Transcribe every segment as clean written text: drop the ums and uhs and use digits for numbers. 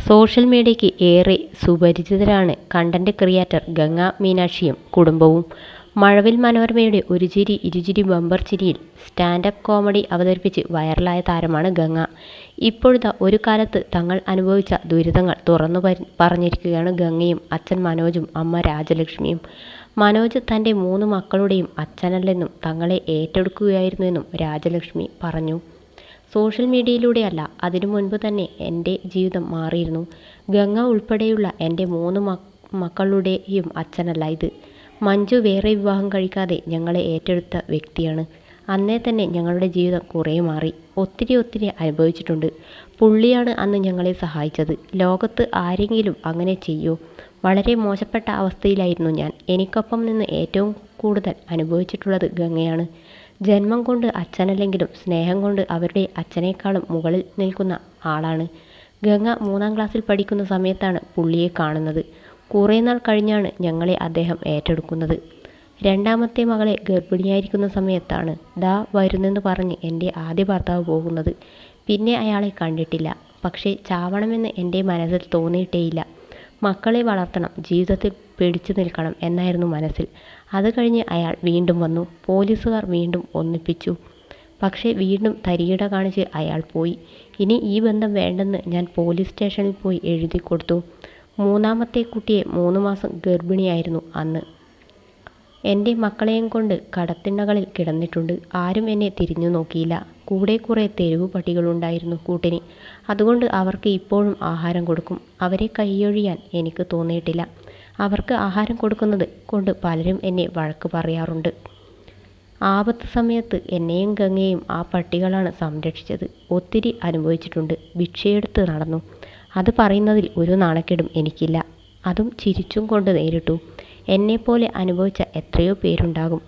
Social മീഡിയയ്ക്ക് ഏറെ സുപരിചിതരാണ് content creator Ganga മീനാക്ഷിയും കുടുംബവും. മഴവിൽ മനോരമയുടെ ഒരു ചിരി ഇരുചിരി ബമ്പർ ചിരിയിൽ സ്റ്റാൻഡപ്പ് കോമഡി അവതരിപ്പിച്ച് വൈറലായ താരമാണ് ഗംഗ. ഇപ്പോഴത്തെ ഒരു കാലത്ത് തങ്ങൾ അനുഭവിച്ച ദുരിതങ്ങൾ തുറന്നു പറഞ്ഞിരിക്കുകയാണ് ഗംഗയും അച്ഛൻ മനോജും അമ്മ രാജലക്ഷ്മിയും. മനോജ് തൻ്റെ 3 മക്കളുടെയും അച്ഛനല്ലെന്നും തങ്ങളെ ഏറ്റെടുക്കുകയായിരുന്നുവെന്നും രാജലക്ഷ്മി പറഞ്ഞു. സോഷ്യൽ മീഡിയയിലൂടെയല്ല, അതിനു മുൻപ് തന്നെ എൻ്റെ ജീവിതം മാറിയിരുന്നു. ഗംഗ ഉൾപ്പെടെയുള്ള എൻ്റെ 3 മക്കളുടെയും അച്ഛനല്ല ഇത്. മഞ്ജു വേറെ വിവാഹം കഴിക്കാതെ ഞങ്ങളെ ഏറ്റെടുത്ത വ്യക്തിയാണ്. അന്നേ തന്നെ ഞങ്ങളുടെ ജീവിതം കുറേ മാറി. ഒത്തിരി അനുഭവിച്ചിട്ടുണ്ട്. പുള്ളിയാണ് അന്ന് ഞങ്ങളെ സഹായിച്ചത്. ലോകത്ത് ആരെങ്കിലും അങ്ങനെ ചെയ്യോ? വളരെ മോശപ്പെട്ട അവസ്ഥയിലായിരുന്നു ഞാൻ. എനിക്കൊപ്പം നിന്ന് ഏറ്റവും കൂടുതൽ അനുഭവിച്ചിട്ടുള്ളത് ഗംഗയാണ്. ജന്മം കൊണ്ട് അച്ഛനല്ലെങ്കിലും സ്നേഹം കൊണ്ട് അവരുടെ അച്ഛനേക്കാളും മുകളിൽ നിൽക്കുന്ന ആളാണ്. ഗംഗ 3ാം ക്ലാസ്സിൽ പഠിക്കുന്ന സമയത്താണ് പുള്ളിയെ കാണുന്നത്. കുറേ നാൾ കഴിഞ്ഞാണ് ഞങ്ങളെ അദ്ദേഹം ഏറ്റെടുക്കുന്നത്. 2ാമത്തെ മകളെ ഗർഭിണിയായിരിക്കുന്ന സമയത്താണ് ദാ വരുന്നെന്ന് പറഞ്ഞ് എൻ്റെ ആദ്യ ഭർത്താവ് പോകുന്നത്. പിന്നെ അയാളെ കണ്ടിട്ടില്ല. പക്ഷേ ചാവണമെന്ന് എൻ്റെ മനസ്സിൽ തോന്നിയിട്ടേയില്ല. മക്കളെ വളർത്തണം, ജീവിതത്തിൽ പിടിച്ചു നിൽക്കണം എന്നായിരുന്നു മനസ്സിൽ. അത് കഴിഞ്ഞ് അയാൾ വീണ്ടും വന്നു. പോലീസുകാർ വീണ്ടും ഒന്നിപ്പിച്ചു. പക്ഷേ വീണ്ടും തരികിട കാണിച്ച് അയാൾ പോയി. ഇനി ഈ ബന്ധം വേണ്ടെന്ന് ഞാൻ പോലീസ് സ്റ്റേഷനിൽ പോയി എഴുതി കൊടുത്തു. 3ാമത്തെ കുട്ടിയെ 3 മാസം ഗർഭിണിയായിരുന്നു അന്ന്. എൻ്റെ മക്കളെയും കൊണ്ട് കടത്തിണ്ണകളിൽ കിടന്നിട്ടുണ്ട്. ആരും എന്നെ തിരിഞ്ഞു നോക്കിയില്ല. കൂടെ കുറേ തെരുവ് പട്ടികളുണ്ടായിരുന്നു കൂട്ടിന്. അതുകൊണ്ട് അവർക്ക് ഇപ്പോഴും ആഹാരം കൊടുക്കും. അവരെ കൈയൊഴിയാൻ എനിക്ക് തോന്നിയിട്ടില്ല. അവർക്ക് ആഹാരം കൊടുക്കുന്നത് കൊണ്ട് പലരും എന്നെ വഴക്ക് പറയാറുണ്ട്. ആപത്ത് സമയത്ത് എന്നെയും ഗംഗയെയും ആ പട്ടികളാണ് സംരക്ഷിച്ചത്. ഒത്തിരി അനുഭവിച്ചിട്ടുണ്ട്. ഭിക്ഷയെടുത്ത് നടന്നു. അത് പറയുന്നതിൽ ഒരു നാണക്കേടും എനിക്കില്ല. അതും ചിരിച്ചും കൊണ്ട് നേരിട്ടു. എന്നെപ്പോലെ അനുഭവിച്ച എത്രയോ പേരുണ്ടാകും.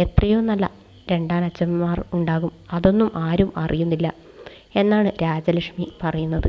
എത്രയോ നല്ല രണ്ടാനച്ഛന്മാർ ഉണ്ടാകും. അതൊന്നും ആരും അറിയുന്നില്ല എന്നാണ് രാജലക്ഷ്മി പറയുന്നത്.